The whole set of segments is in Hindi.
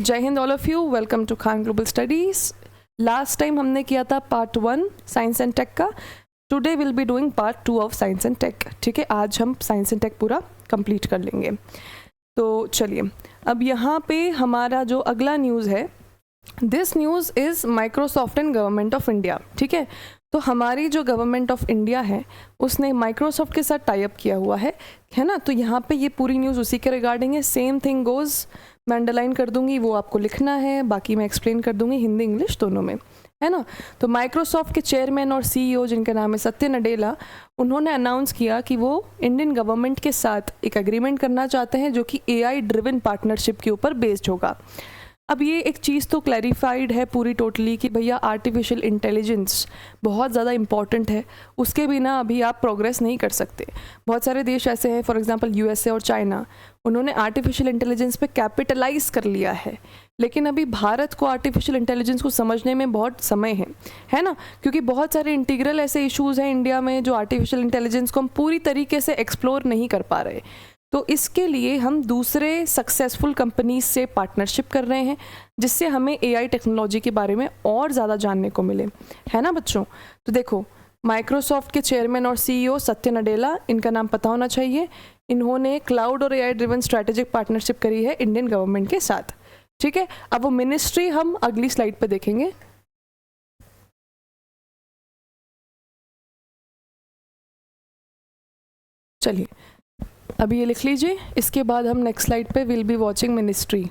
जय हिंद all of you, welcome to Khan global studies. Last time हमने किया था पार्ट 1 साइंस एंड टेक का। Today will be doing part 2 of science and tech. ठीक है, आज हम साइंस एंड टेक पूरा कंप्लीट कर लेंगे। तो चलिए, अब यहाँ पे हमारा जो अगला न्यूज़ है, this news is Microsoft and government of India. ठीक है, तो हमारी जो गवर्नमेंट ऑफ इंडिया है उसने माइक्रोसॉफ्ट के साथ टाई अप किया हुआ है ना। तो यहाँ पे ये पूरी न्यूज़ उसी के रिगार्डिंग है। सेम थिंग गोज़, मैं अंडरलाइन कर दूंगी, वो आपको लिखना है, बाकी मैं एक्सप्लेन कर दूंगी हिंदी इंग्लिश दोनों में, है ना। तो माइक्रोसॉफ्ट के चेयरमैन और सीईओ जिनका नाम है सत्य नडेला, उन्होंने अनाउंस किया कि वो इंडियन गवर्नमेंट के साथ एक एग्रीमेंट करना चाहते हैं जो कि एआई ड्रिवन पार्टनरशिप के ऊपर बेस्ड होगा। अब ये एक चीज़ तो क्लैरिफाइड है पूरी टोटली कि भैया आर्टिफिशियल इंटेलिजेंस बहुत ज़्यादा इम्पॉर्टेंट है, उसके बिना अभी आप प्रोग्रेस नहीं कर सकते। बहुत सारे देश ऐसे हैं, फॉर एग्जांपल यूएसए और चाइना, उन्होंने आर्टिफिशियल इंटेलिजेंस पे कैपिटलाइज कर लिया है, लेकिन अभी भारत को आर्टिफिशियल इंटेलिजेंस को समझने में बहुत समय है ना, क्योंकि बहुत सारे इंटीग्रल ऐसे इश्यूज़ हैं इंडिया में जो आर्टिफिशियल इंटेलिजेंस को हम पूरी तरीके से एक्सप्लोर नहीं कर पा रहे। तो इसके लिए हम दूसरे सक्सेसफुल कंपनीज से पार्टनरशिप कर रहे हैं जिससे हमें एआई टेक्नोलॉजी के बारे में और ज़्यादा जानने को मिले, है ना बच्चों। तो देखो, माइक्रोसॉफ्ट के चेयरमैन और सीईओ सत्य नडेला, इनका नाम पता होना चाहिए। इन्होंने क्लाउड और एआई ड्रिवन स्ट्रैटेजिक पार्टनरशिप करी है इंडियन गवर्नमेंट के साथ। ठीक है, अब वो मिनिस्ट्री हम अगली स्लाइड पे देखेंगे। चलिए, अभी ये लिख लीजिए, इसके बाद हम नेक्स्ट स्लाइड पे विल बी वॉचिंग मिनिस्ट्री।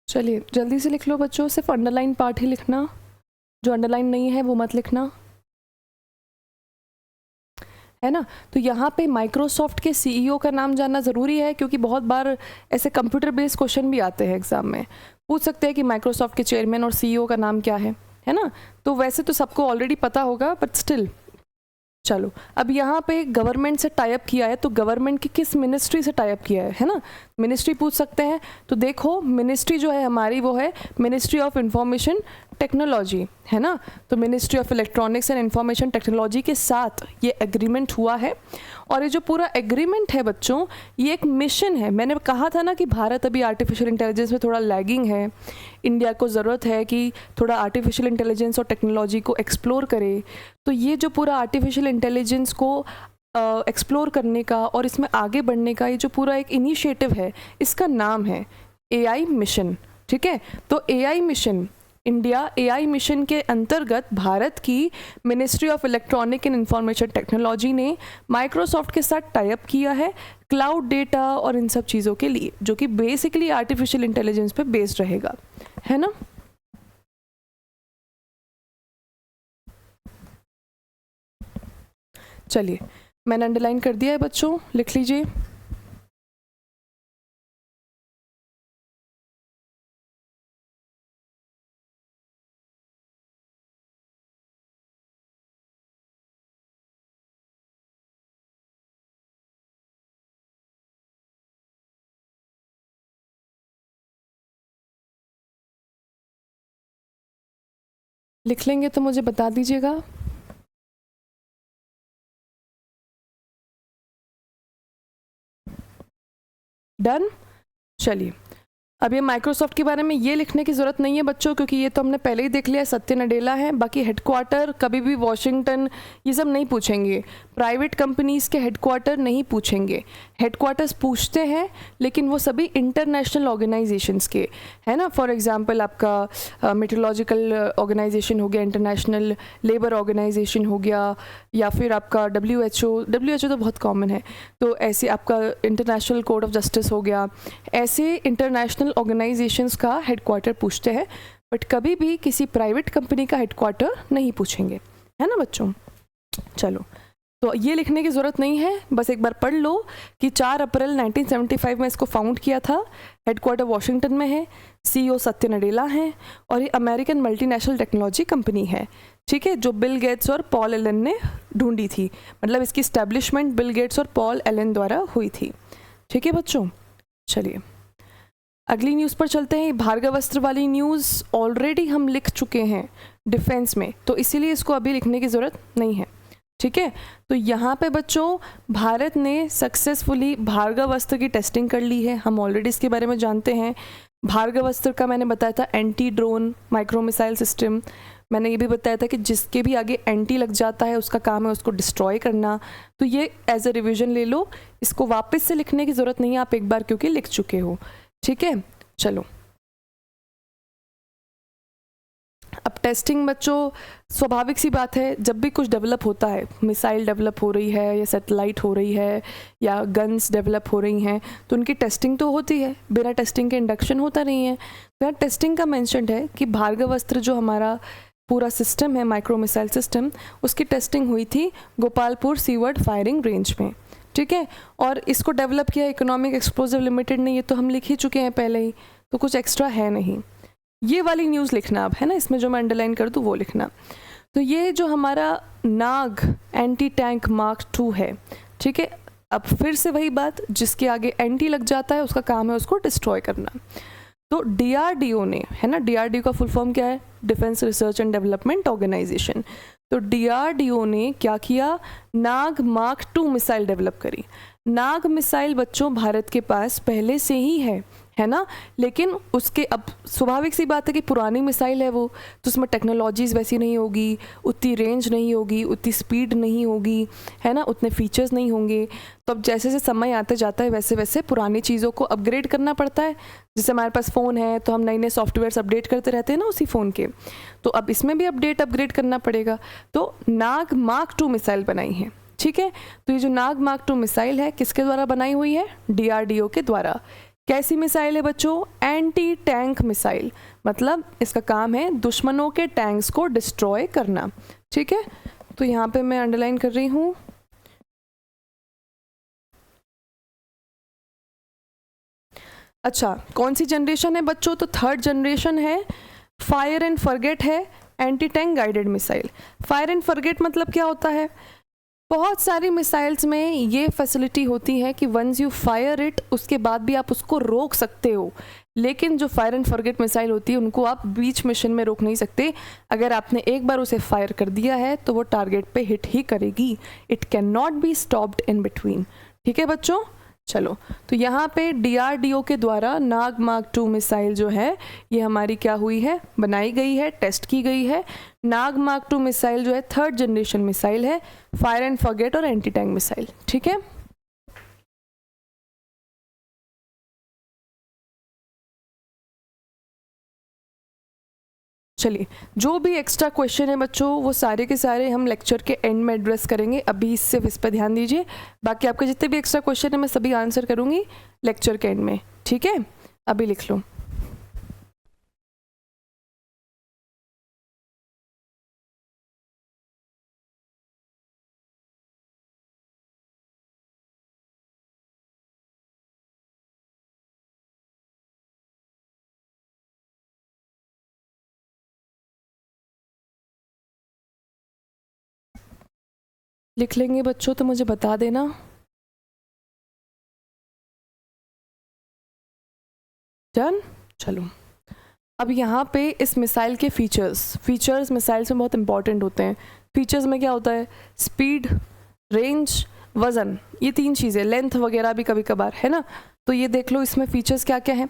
चलिए जल्दी से लिख लो बच्चों, सिर्फ अंडरलाइन पार्ट ही लिखना, जो अंडरलाइन नहीं है वो मत लिखना, है ना। तो यहाँ पे माइक्रोसॉफ्ट के सीईओ का नाम जानना ज़रूरी है क्योंकि बहुत बार ऐसे कंप्यूटर बेस्ड क्वेश्चन भी आते हैं एग्जाम में, पूछ सकते हैं कि माइक्रोसॉफ्ट के चेयरमैन और सीईओ का नाम क्या है ना। तो वैसे तो सबको ऑलरेडी पता होगा, बट स्टिल चलो, अब यहाँ पे गवर्नमेंट से टाई अप किया है, तो गवर्नमेंट की किस मिनिस्ट्री से टाई अप किया है ना, मिनिस्ट्री पूछ सकते हैं। तो देखो, मिनिस्ट्री जो है हमारी वो है मिनिस्ट्री ऑफ इंफॉर्मेशन टेक्नोलॉजी, है ना। तो ministry of electronics and information technology के साथ ये एग्रीमेंट हुआ है। और ये जो पूरा एग्रीमेंट है बच्चों, ये एक मिशन है। मैंने कहा था ना कि भारत अभी आर्टिफिशियल इंटेलिजेंस में थोड़ा लैगिंग है, इंडिया को ज़रूरत है कि थोड़ा आर्टिफिशियल इंटेलिजेंस और टेक्नोलॉजी को एक्सप्लोर करे। तो ये जो पूरा आर्टिफिशियल इंटेलिजेंस को एक्सप्लोर करने का और इसमें आगे बढ़ने का ये जो पूरा एक इनिशिएटिव है, इसका नाम है एआई मिशन। ठीक है, तो AI mission, India AI mission के अंतर्गत भारत की ministry of electronic and information technology ने माइक्रोसॉफ्ट के साथ टाई अप किया है क्लाउड डेटा और इन सब चीज़ों के लिए, जो कि बेसिकली आर्टिफिशियल इंटेलिजेंस पे बेस्ड रहेगा, है ना। चलिए, मैंने अंडरलाइन कर दिया है बच्चों, लिख लीजिए। लिख लेंगे तो मुझे बता दीजिएगा। डन। चलिए, अब ये माइक्रोसॉफ्ट के बारे में ये लिखने की ज़रूरत नहीं है बच्चों, क्योंकि ये तो हमने पहले ही देख लिया, सत्य नडेला है। बाकी हेडक्वार्टर कभी भी वॉशिंगटन ये सब नहीं पूछेंगे, प्राइवेट कंपनीज़ के हेडक्वार्टर नहीं पूछेंगे। हेडक्वार्टर्स पूछते हैं लेकिन वो सभी इंटरनेशनल ऑर्गेनाइजेशंस के, है ना। फॉर एग्जांपल आपका मेट्रोलॉजिकल ऑर्गेनाइजेशन हो गया, इंटरनेशनल लेबर ऑर्गेनाइजेशन हो गया, या फिर आपका WHO तो बहुत कॉमन है, तो ऐसे आपका इंटरनेशनल कोर्ट ऑफ जस्टिस हो गया। ऐसे इंटरनेशनल ऑर्गेनाइजेशंस का हेडक्वार्टर पूछते हैं, बट कभी भी किसी प्राइवेट कंपनी का हेडक्वार्टर नहीं पूछेंगे, है ना बच्चों। चलो, तो ये लिखने की ज़रूरत नहीं है, बस एक बार पढ़ लो कि 4 अप्रैल 1975 में इसको फाउंड किया था, हेडक्वार्टर वॉशिंगटन में है, CEO सत्य नडेला हैं और ये अमेरिकन मल्टीनेशनल टेक्नोलॉजी कंपनी है, ठीक है, जो बिल गेट्स और पॉल एलन ने ढूंढी थी, मतलब इसकी इस्टेब्लिशमेंट बिल गेट्स और पॉल एलन द्वारा हुई थी, ठीक है बच्चों। चलिए अगली न्यूज़ पर चलते हैं। भार्गवस्त्र वाली न्यूज़ ऑलरेडी हम लिख चुके हैं डिफेंस में, तो इसीलिए इसको अभी लिखने की ज़रूरत नहीं है, ठीक है। तो यहाँ पे बच्चों भारत ने सक्सेसफुली भार्गवस्त्र की टेस्टिंग कर ली है, हम ऑलरेडी इसके बारे में जानते हैं। भार्गवस्त्र का मैंने बताया था anti drone micro missile system, मैंने ये भी बताया था कि जिसके भी आगे एंटी लग जाता है उसका काम है उसको डिस्ट्रॉय करना, तो ये एज अ रिविजन ले लो, इसको वापस से लिखने की ज़रूरत नहीं है, आप एक बार क्योंकि लिख चुके हो, ठीक है। चलो अब टेस्टिंग बच्चों स्वाभाविक सी बात है, जब भी कुछ डेवलप होता है, मिसाइल डेवलप हो रही है या सैटेलाइट हो रही है या गन्स डेवलप हो रही हैं, तो उनकी टेस्टिंग तो होती है, बिना टेस्टिंग के इंडक्शन होता नहीं है। तो यहाँ टेस्टिंग का मेंशन है कि भार्गवस्त्र जो हमारा पूरा सिस्टम है माइक्रो मिसाइल सिस्टम, उसकी टेस्टिंग हुई थी गोपालपुर सीवर्ड फायरिंग रेंज में, ठीक है। और इसको डेवलप किया इकोनॉमिक एक्सप्लोजिव लिमिटेड ने, ये तो हम लिख ही चुके हैं पहले ही, तो कुछ एक्स्ट्रा है नहीं। ये वाली न्यूज़ लिखना अब, है ना, इसमें जो मैं अंडरलाइन कर दूँ वो लिखना। तो ये जो हमारा नाग एंटी टैंक मार्क 2 है, ठीक है। अब फिर से वही बात, जिसके आगे एंटी लग जाता है उसका काम है उसको डिस्ट्रॉय करना। तो DRDO ने, है ना, DRDO का फुल फॉर्म क्या है, defence research and development organisation, तो DRDO ने क्या किया, नाग मार्क 2 मिसाइल डेवलप करी। नाग मिसाइल बच्चों भारत के पास पहले से ही है ना, लेकिन उसके अब स्वाभाविक सी बात है कि पुरानी मिसाइल है वो, तो उसमें टेक्नोलॉजीज़ वैसी नहीं होगी, उतनी रेंज नहीं होगी, उतनी स्पीड नहीं होगी, है ना, उतने फीचर्स नहीं होंगे। तो अब जैसे जैसे समय आते जाता है वैसे वैसे पुरानी चीज़ों को अपग्रेड करना पड़ता है। जैसे हमारे पास फ़ोन है तो हम नए नए सॉफ्टवेयर्स अपडेट करते रहते हैं ना उसी फ़ोन के, तो अब इसमें भी अपग्रेड करना पड़ेगा। तो नाग मार्क 2 मिसाइल बनाई है, ठीक है। तो ये जो नाग मार्क 2 मिसाइल है किसके द्वारा बनाई हुई है, DRDO के द्वारा। कैसी मिसाइल है बच्चों, एंटी टैंक मिसाइल, मतलब इसका काम है दुश्मनों के टैंक्स को डिस्ट्रॉय करना, ठीक है। तो यहाँ पे मैं अंडरलाइन कर रही हूँ। अच्छा कौन सी जनरेशन है बच्चों, तो 3rd जनरेशन है, फायर एंड फॉरगेट है anti tank guided missile. Fire and forget मतलब क्या होता है, बहुत सारी मिसाइल्स में ये फैसिलिटी होती है कि वंस यू फायर इट उसके बाद भी आप उसको रोक सकते हो, लेकिन जो फायर एंड फॉरगेट मिसाइल होती है उनको आप बीच मिशन में रोक नहीं सकते। अगर आपने एक बार उसे फायर कर दिया है तो वो टारगेट पे हिट ही करेगी, it can not be stopped in between, ठीक है बच्चों। चलो तो यहाँ पे DRDO के द्वारा नाग मार्क 2 मिसाइल जो है ये हमारी क्या हुई है, बनाई गई है, टेस्ट की गई है। नाग मार्क 2 मिसाइल जो है 3rd जनरेशन मिसाइल है, फायर एंड फॉरगेट और एंटी टैंक मिसाइल, ठीक है। चलिए जो भी एक्स्ट्रा क्वेश्चन है बच्चों वो सारे के सारे हम लेक्चर के एंड में एड्रेस करेंगे, अभी सिर्फ इस पर ध्यान दीजिए। बाकी आपके जितने भी एक्स्ट्रा क्वेश्चन है मैं सभी आंसर करूँगी लेक्चर के एंड में, ठीक है। अभी लिख लो। लिख लेंगे बच्चों तो मुझे बता देना। डन। चलो अब यहाँ पे इस मिसाइल के फीचर्स मिसाइल्स में बहुत इंपॉर्टेंट होते हैं। फीचर्स में क्या होता है, स्पीड, रेंज, वज़न, ये 3 चीज़ें, लेंथ वगैरह भी कभी कभार, है ना। तो ये देख लो इसमें फीचर्स क्या क्या हैं।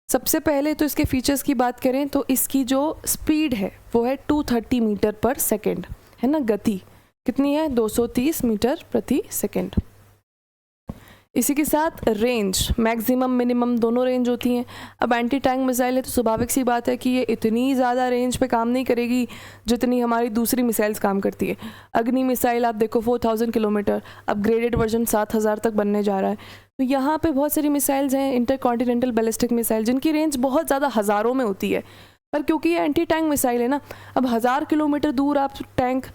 सबसे पहले तो इसके फीचर्स की बात करें तो इसकी जो स्पीड है वो है 230 मीटर पर सेकेंड, है ना। गति कितनी है, 230 मीटर प्रति सेकेंड। इसी के साथ रेंज, मैक्सिमम मिनिमम दोनों रेंज होती हैं। अब एंटी टैंक मिसाइल है तो स्वाभाविक सी बात है कि ये इतनी ज़्यादा रेंज पे काम नहीं करेगी जितनी हमारी दूसरी मिसाइल्स काम करती है। अग्नि मिसाइल आप देखो 4000 किलोमीटर, अपग्रेडेड वर्जन 7000 तक बनने जा रहा है। तो यहाँ पे बहुत सारी मिसाइल्स हैं, इंटरकॉन्टिनेंटल बैलिस्टिक मिसाइल, जिनकी रेंज बहुत ज़्यादा हज़ारों में होती है, पर क्योंकि ये एंटी टैंक मिसाइल है ना, अब 1000 किलोमीटर दूर आप टैंक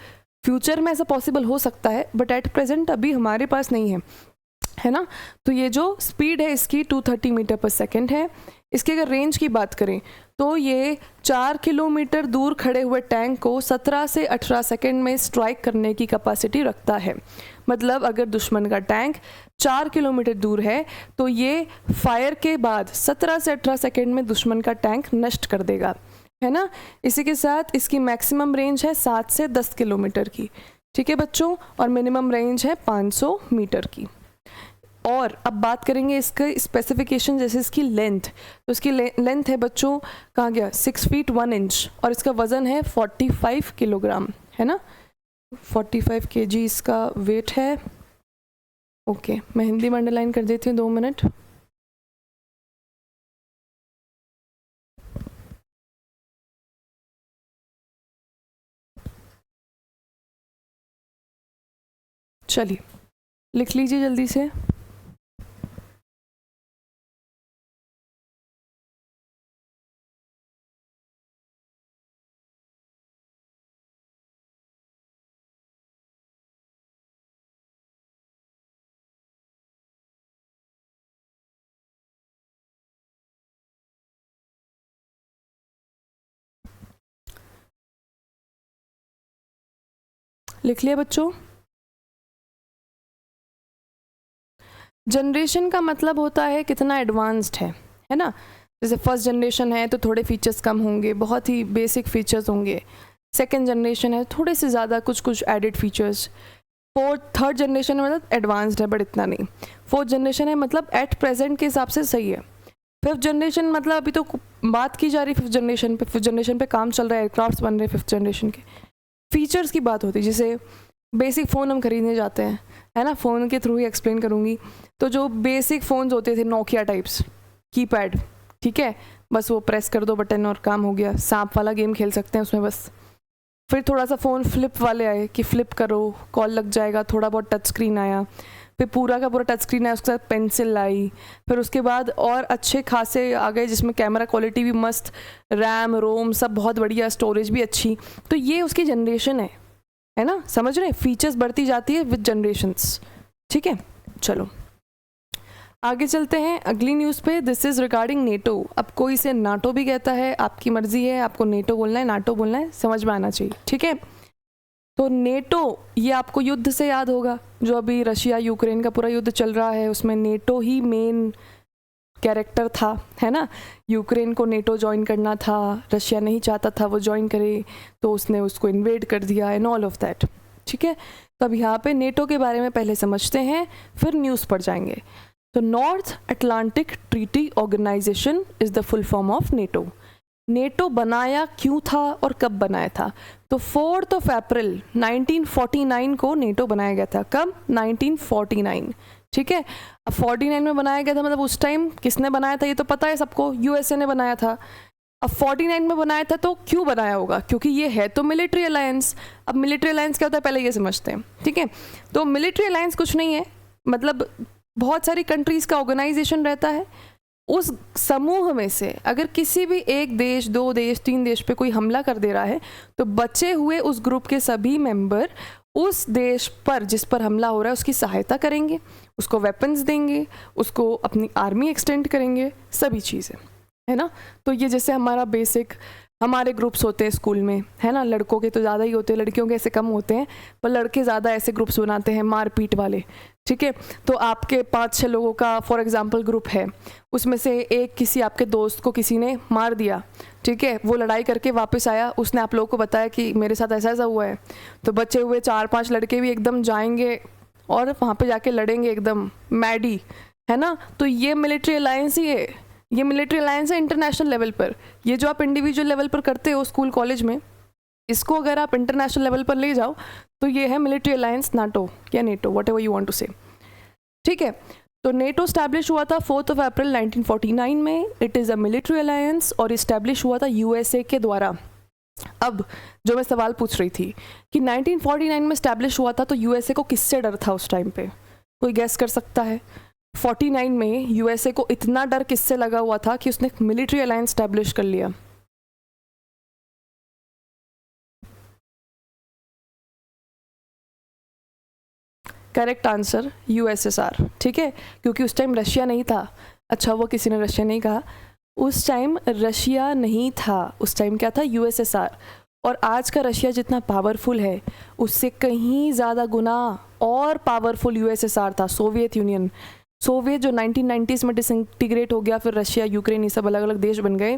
फ्यूचर में ऐसा पॉसिबल हो सकता है, बट एट प्रेजेंट अभी हमारे पास नहीं है ना। तो ये जो स्पीड है इसकी 230 मीटर पर सेकेंड है। इसकी अगर रेंज की बात करें तो ये 4 किलोमीटर दूर खड़े हुए टैंक को 17 से 18 सेकेंड में स्ट्राइक करने की कैपेसिटी रखता है। मतलब अगर दुश्मन का टैंक 4 किलोमीटर दूर है तो ये फायर के बाद 17 से 18 सेकेंड में दुश्मन का टैंक नष्ट कर देगा, है ना। इसी के साथ इसकी मैक्सिमम रेंज है 7 से 10 किलोमीटर की, ठीक है बच्चों, और मिनिमम रेंज है 500 मीटर की। और अब बात करेंगे इसके स्पेसिफिकेशन, जैसे इसकी लेंथ, तो इसकी लेंथ है बच्चों, कहाँ गया, 6 फीट 1 इंच, और इसका वज़न है 45 किलोग्राम, है ना, 45 kg इसका वेट है। ओके, मैं हिंदी में अंडरलाइन कर देती हूँ, 2 मिनट। चलिए लिख लीजिए जल्दी से। लिख लिया बच्चों। जनरेशन का मतलब होता है कितना एडवांस्ड है ना। जैसे फर्स्ट जनरेशन है तो थोड़े फीचर्स कम होंगे, बहुत ही बेसिक फीचर्स होंगे। सेकंड जनरेशन है थोड़े से ज़्यादा कुछ एडेड फीचर्स। थर्ड जनरेशन है मतलब एडवांस्ड है बट इतना नहीं। फोर्थ जनरेशन है मतलब एट प्रेजेंट के हिसाब से सही है। फिफ्थ जनरेशन मतलब अभी तो बात की जा रही फिफ्थ जनरेशन पे काम चल रहा है, एयरक्राफ्ट्स बन रहे हैं फिफ्थ जनरेशन के। फीचर्स की बात होती है, जैसे बेसिक फ़ोन हम खरीदने जाते हैं, है ना, फ़ोन के थ्रू ही एक्सप्लेन करूँगी। तो जो बेसिक फ़ोन्स होते थे नोकिया टाइप्स, कीपैड, ठीक है, बस वो प्रेस कर दो बटन और काम हो गया। सांप वाला गेम खेल सकते हैं उसमें बस। फिर थोड़ा सा फ़ोन फ्लिप वाले आए कि फ्लिप करो कॉल लग जाएगा, थोड़ा बहुत टच स्क्रीन आया। फिर पूरा का पूरा टच स्क्रीन आया, उसके साथ पेंसिल आई। फिर उसके बाद और अच्छे खासे आ गए जिसमें कैमरा क्वालिटी भी मस्त, रैम रोम सब बहुत बढ़िया, स्टोरेज भी अच्छी। तो ये उसकी जनरेशन है ना, समझ रहे हैं, फीचर्स बढ़ती जाती है विद जनरेशन्स, ठीक है। चलो आगे चलते हैं अगली न्यूज़ पे। This is regarding NATO. अब कोई इसे नाटो भी कहता है, आपकी मर्जी है, आपको नेटो बोलना है नाटो बोलना है, समझ में आना चाहिए, ठीक है। तो नेटो ये आपको युद्ध से याद होगा, जो अभी रशिया यूक्रेन का पूरा युद्ध चल रहा है उसमें नेटो ही मेन कैरेक्टर था, है ना। यूक्रेन को नेटो ज्वाइन करना था, रशिया नहीं चाहता था वो ज्वाइन करे, तो उसने उसको इन्वेड कर दिया एंड ऑल ऑफ दैट, ठीक है। तो अब यहाँ पे नेटो के बारे में पहले समझते हैं, फिर न्यूज़ पढ़ जाएंगे। तो North Atlantic Treaty Organisation is the full form of NATO. NATO बनाया क्यों था और कब बनाया था? तो 4 अप्रैल 1949 को नेटो बनाया गया था। कब? 1949, ठीक है। अब 49 में बनाया गया था, मतलब उस टाइम किसने बनाया था ये तो पता है सबको, यूएसए ने बनाया था। अब 49 में बनाया था तो क्यों बनाया होगा? क्योंकि ये है तो मिलिट्री अलायंस। अब मिलिट्री अलायंस क्या होता है पहले ये समझते हैं, ठीक है। तो मिलिट्री अलायंस कुछ नहीं है, मतलब बहुत सारी कंट्रीज़ का ऑर्गेनाइजेशन रहता है। उस समूह में से अगर किसी भी एक देश, 2 देश, 3 देश पे कोई हमला कर दे रहा है तो बचे हुए उस ग्रुप के सभी मेंबर उस देश पर जिस पर हमला हो रहा है उसकी सहायता करेंगे, उसको वेपन्स देंगे, उसको अपनी आर्मी एक्सटेंड करेंगे, सभी चीज़ें, है ना। तो ये जैसे हमारा बेसिक हमारे ग्रुप्स होते हैं स्कूल में, है ना, लड़कों के तो ज़्यादा ही होते हैं, लड़कियों के ऐसे कम होते हैं, पर लड़के ज़्यादा ऐसे ग्रुप्स बनाते हैं मारपीट वाले, ठीक है। तो आपके 5-6 लोगों का फॉर एग्जांपल ग्रुप है, उसमें से एक किसी आपके दोस्त को किसी ने मार दिया, ठीक है, वो लड़ाई करके वापस आया, उसने आप लोगों को बताया कि मेरे साथ ऐसा ऐसा हुआ है, तो बचे हुए 4-5 लड़के भी एकदम जाएंगे और वहाँ पे जाके लड़ेंगे एकदम मैडी, है ना। तो ये मिलिट्री अलायंस ही है, ये मिलिट्री अलायंस है इंटरनेशनल लेवल पर। ये जो आप इंडिविजुअल लेवल पर करते हो स्कूल कॉलेज में, इसको अगर आप इंटरनेशनल लेवल पर ले जाओ तो ये है मिलिट्री अलायंस नाटो या NATO, whatever you want to say, ठीक है। तो नेटो स्टैब्लिश हुआ था 4 अप्रैल 1949 में। It is a military alliance और इस्टेब्लिश हुआ था यूएसए के द्वारा। अब जो मैं सवाल पूछ रही थी कि 1949 में स्टैब्लिश हुआ था तो यूएसए को किससे डर था उस टाइम पे, कोई गैस कर सकता है? 49 में यूएसए को इतना डर किससे लगा हुआ था कि उसने मिलिट्री अलायंस स्टैब्लिश कर लिया? करेक्ट आंसर यूएसएसआर, ठीक है, क्योंकि उस टाइम रशिया नहीं था। अच्छा वो किसी ने रशिया नहीं कहा, उस टाइम रशिया नहीं था, उस टाइम क्या था, यूएसएसआर। और आज का रशिया जितना पावरफुल है उससे कहीं ज़्यादा गुना और पावरफुल यूएसएसआर था, सोवियत यूनियन। सोवियत जो 1990s में डिसइंटीग्रेट हो गया, फिर रशिया, यूक्रेन, ये सब अलग अलग देश बन गए।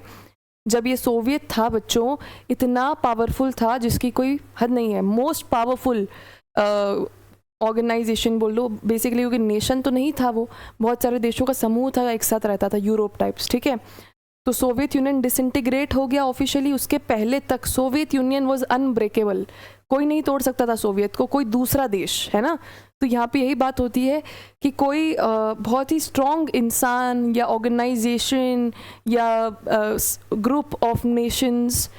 जब ये सोवियत था बच्चों, इतना पावरफुल था जिसकी कोई हद नहीं है, मोस्ट पावरफुल ऑर्गेनाइजेशन बोल लो बेसिकली, क्योंकि नेशन तो नहीं था वो, बहुत सारे देशों का समूह था, एक साथ रहता था, यूरोप टाइप्स, ठीक है। तो सोवियत यूनियन डिसइंटीग्रेट हो गया ऑफिशियली, उसके पहले तक सोवियत यूनियन वाज अनब्रेकेबल, कोई नहीं तोड़ सकता था सोवियत को, कोई दूसरा देश, है ना। तो यहाँ पे यही बात होती है कि कोई बहुत ही स्ट्रॉन्ग इंसान या ऑर्गेनाइजेशन या ग्रुप ऑफ नेशंस,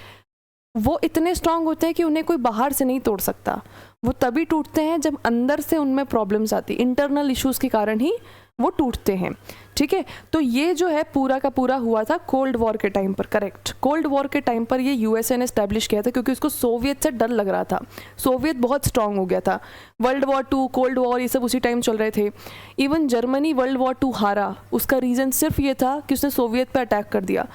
वो इतने स्ट्रांग होते हैं कि उन्हें कोई बाहर से नहीं तोड़ सकता। वो तभी टूटते हैं जब अंदर से उनमें प्रॉब्लम्स आती, इंटरनल इश्यूज के कारण ही वो टूटते हैं, ठीक है। तो ये जो है पूरा का पूरा हुआ था कोल्ड वॉर के टाइम पर, करेक्ट। कोल्ड वॉर के टाइम पर ये यूएसए ने एस्टैब्लिश किया था क्योंकि उसको सोवियत से डर लग रहा था, सोवियत बहुत स्ट्रांग हो गया था। वर्ल्ड वॉर 2, कोल्ड वॉर, ये सब उसी टाइम चल रहे थे। इवन जर्मनी वर्ल्ड वॉर 2 हारा, उसका रीज़न सिर्फ ये था कि उसने सोवियत पर अटैक कर दिया।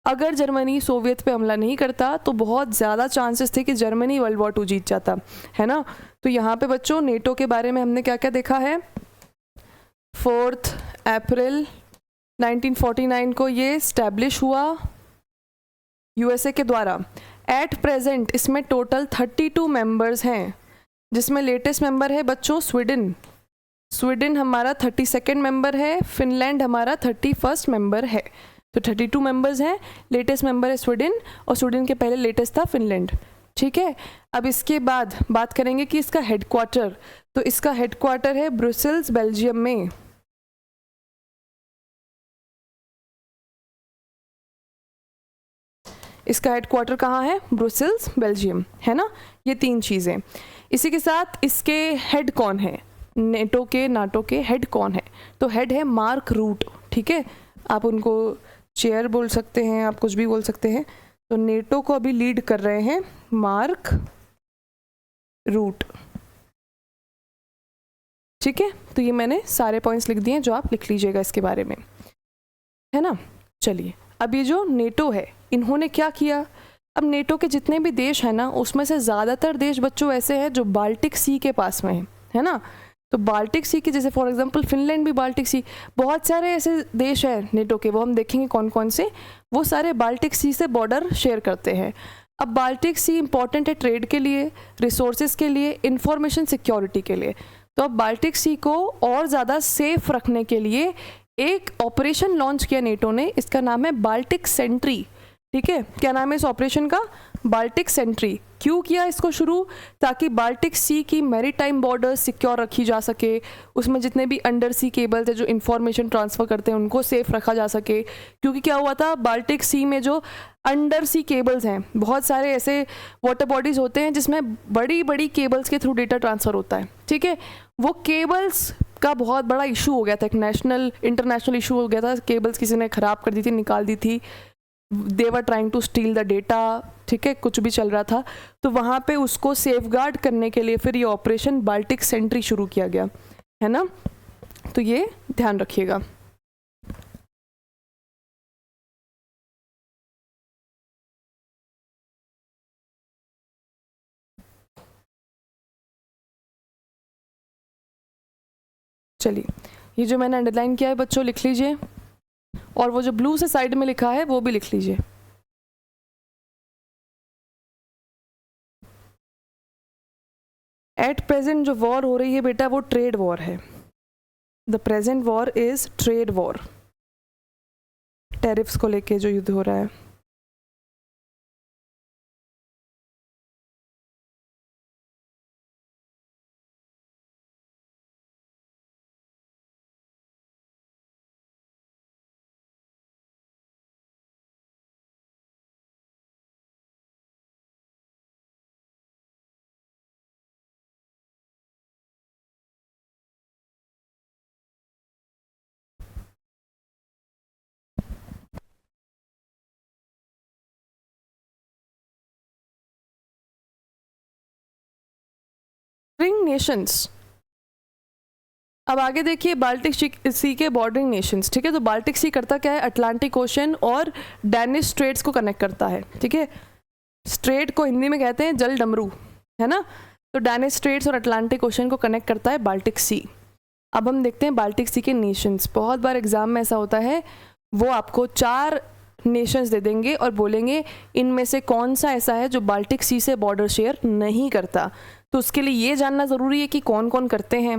अगर जर्मनी सोवियत पे हमला नहीं करता तो बहुत ज़्यादा चांसेस थे कि जर्मनी वर्ल्ड वॉर 2 जीत जाता, है ना। तो यहाँ पे बच्चों नेटो के बारे में हमने क्या क्या देखा है, 4 अप्रैल 1949 को ये स्टैब्लिश हुआ यूएसए के द्वारा। एट प्रेजेंट इसमें टोटल 32 मेंबर्स हैं, जिसमें लेटेस्ट मेंबर है बच्चों स्वीडन। स्वीडन हमारा 32nd मेंबर है, फिनलैंड हमारा 31st मेंबर है। तो 32 मेंबर्स हैं, लेटेस्ट मेंबर है स्वीडन, और स्वीडन के पहले लेटेस्ट था फिनलैंड, ठीक है। अब इसके बाद बात करेंगे कि इसका हेडक्वार्टर, तो इसका हेडक्वार्टर है ब्रुसेल्स, बेल्जियम में। इसका हेडक्वार्टर कहाँ है, ब्रुसेल्स, बेल्जियम, है ना। ये 3 चीज़ें। इसी के साथ इसके हेड कौन है, नेटो के हेड कौन है, तो हेड है मार्क रूट, ठीक है। आप उनको चेयर बोल सकते हैं, आप कुछ भी बोल सकते हैं। तो नेटो को अभी लीड कर रहे हैं मार्क रूट, ठीक है। तो ये मैंने सारे पॉइंट्स लिख दिए जो आप लिख लीजिएगा इसके बारे में, है ना। चलिए अब ये जो नेटो है, इन्होंने क्या किया, अब नेटो के जितने भी देश हैं ना, उसमें से ज़्यादातर देश बच्चों ऐसे हैं जो बाल्टिक सी के पास में है ना। तो बाल्टिक सी के, जैसे फॉर एग्जांपल फिनलैंड भी बाल्टिक सी, बहुत सारे ऐसे देश हैं नेटो के, वो हम देखेंगे कौन कौन से, वो सारे बाल्टिक सी से बॉर्डर शेयर करते हैं। अब बाल्टिक सी इंपॉर्टेंट है ट्रेड के लिए, रिसोर्सेज के लिए, इंफॉर्मेशन सिक्योरिटी के लिए। तो अब बाल्टिक सी को और ज़्यादा सेफ रखने के लिए एक ऑपरेशन लॉन्च किया नेटो ने, इसका नाम है बाल्टिक सेंट्री, ठीक है। क्या नाम है इस ऑपरेशन का, बाल्टिक सेंट्री। क्यों किया इसको शुरू, ताकि बाल्टिक सी की मैरीटाइम बॉर्डर सिक्योर रखी जा सके, उसमें जितने भी अंडर सी केबल्स है जो इंफॉर्मेशन ट्रांसफ़र करते हैं उनको सेफ रखा जा सके। क्योंकि क्या हुआ था, बाल्टिक सी में जो अंडर सी केबल्स हैं, बहुत सारे ऐसे वाटर बॉडीज़ होते हैं जिसमें बड़ी बड़ी केबल्स के थ्रू डेटा ट्रांसफ़र होता है, ठीक है। वो केबल्स का बहुत बड़ा इशू हो गया था, एक नेशनल इंटरनेशनल इशू हो गया था, केबल्स किसी ने ख़राब कर दी थी, निकाल दी थी, they were trying to steal the data, ठीक है, कुछ भी चल रहा था। तो वहाँ पे उसको सेफगार्ड करने के लिए फिर ये ऑपरेशन बाल्टिक सेंट्री शुरू किया गया, है ना। तो ये ध्यान रखिएगा। चलिए ये जो मैंने अंडरलाइन किया है बच्चों लिख लीजिए, और वो जो ब्लू से साइड में लिखा है वो भी लिख लीजिए। एट प्रेजेंट जो वॉर हो रही है बेटा वो ट्रेड वॉर है। The present war is trade war, tariffs को लेके जो युद्ध हो रहा है। नेशंस अब आगे देखिए बाल्टिक सी के बॉर्डरिंग नेशंस, ठीक है। तो बाल्टिक सी करता क्या है, अटलांटिक ओशन और डैनिश स्ट्रेट्स को कनेक्ट करता है, ठीक है। स्ट्रेट को हिंदी में कहते हैं जल डमरू, है ना। तो डैनिश स्ट्रेट्स और अटलांटिक ओशन को कनेक्ट करता है बाल्टिक सी। अब हम देखते हैं बाल्टिक सी के नेशंस। बहुत बार एग्जाम में ऐसा होता है, वो आपको 4 नेशंस दे देंगे और बोलेंगे इनमें से कौन सा ऐसा है जो बाल्टिक सी से बॉर्डर शेयर नहीं करता। तो उसके लिए ये जानना ज़रूरी है कि कौन कौन करते हैं,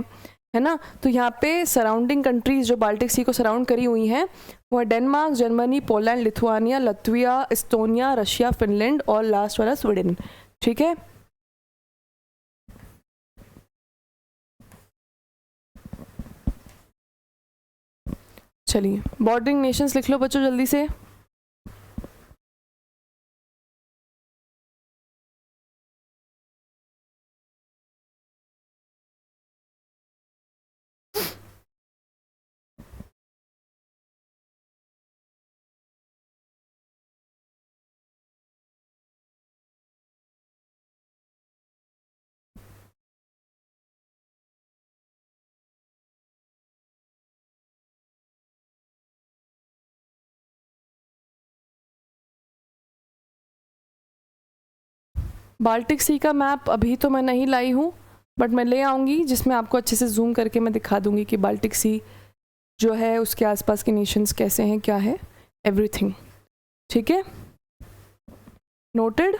है ना। तो यहाँ पे सराउंडिंग कंट्रीज जो बाल्टिक सी को सराउंड करी हुई हैं वो है Denmark, Germany, Poland, Lithuania, Latvia, Estonia, Russia, Finland और लास्ट वाला स्वीडन, ठीक है। चलिए बॉर्डरिंग नेशंस लिख लो बच्चों जल्दी से। बाल्टिक सी का मैप अभी तो मैं नहीं लाई हूँ, बट मैं ले आऊँगी जिसमें आपको अच्छे से जूम करके मैं दिखा दूँगी कि बाल्टिक सी जो है उसके आसपास के नेशंस कैसे हैं, क्या है, एवरीथिंग, ठीक है। नोटेड।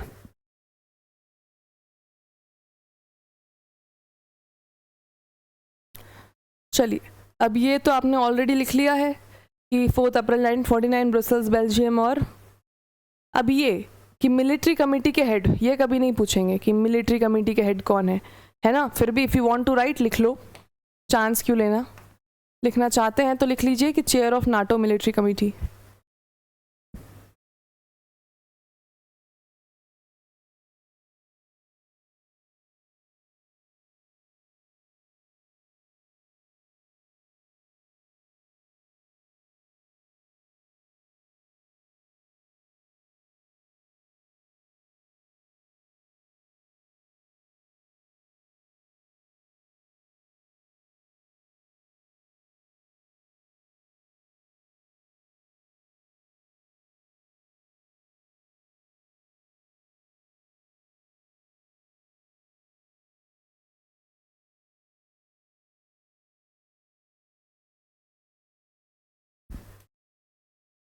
चलिए अब ये तो आपने ऑलरेडी लिख लिया है कि 4 अप्रैल 1949 ब्रसल्स बेल्जियम। और अब ये कि मिलिट्री कमेटी के हेड, ये कभी नहीं पूछेंगे कि मिलिट्री कमेटी के हेड कौन है ना। फिर भी if you want to write लिख लो, चांस क्यों लेना। लिखना चाहते हैं तो लिख लीजिए कि chair of NATO military committee.